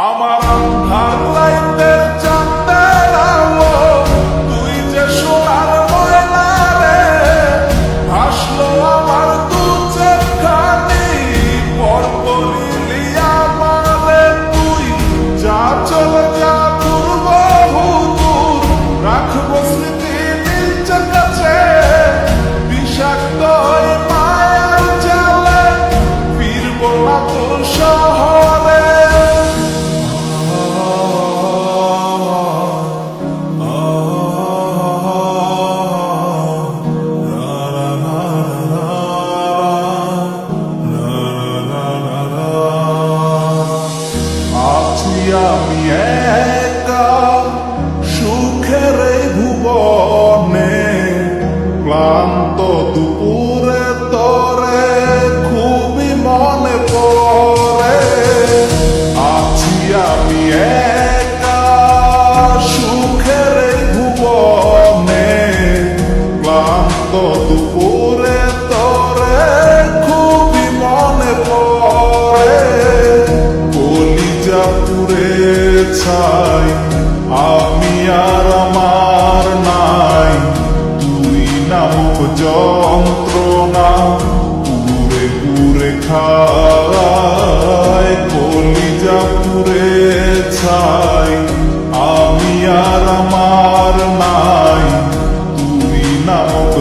আমার আন্ধার লাইটের চাঁদের আলো তুই যে সোনার ময়না রে ভাসলো আমার দু চোখখানি পর করিলি আমারে তুই যা চলে যা দূর বহু দূর রাখবো স্মৃতি নিজ কাছে বিষাক্ত এই মায়ার জালে ফিরবো না তোর শহরে। আমি একা সুখের এই ভুবনে ক্লান্ত দুপুরে তরে খুবই মনে পড়ে। আছি আমি একা সুখের এই ভুবনে ক্লান্ত দুপুরে তরে খুবই মনে পড়ে। কলিজা পুরে ছাই আমি আর আমার নাই তুই নামক যন্ত্রণা পুরে পুরে খায়। কলিজা পুরে ছাই আমি আর আমার নাই তুই নামক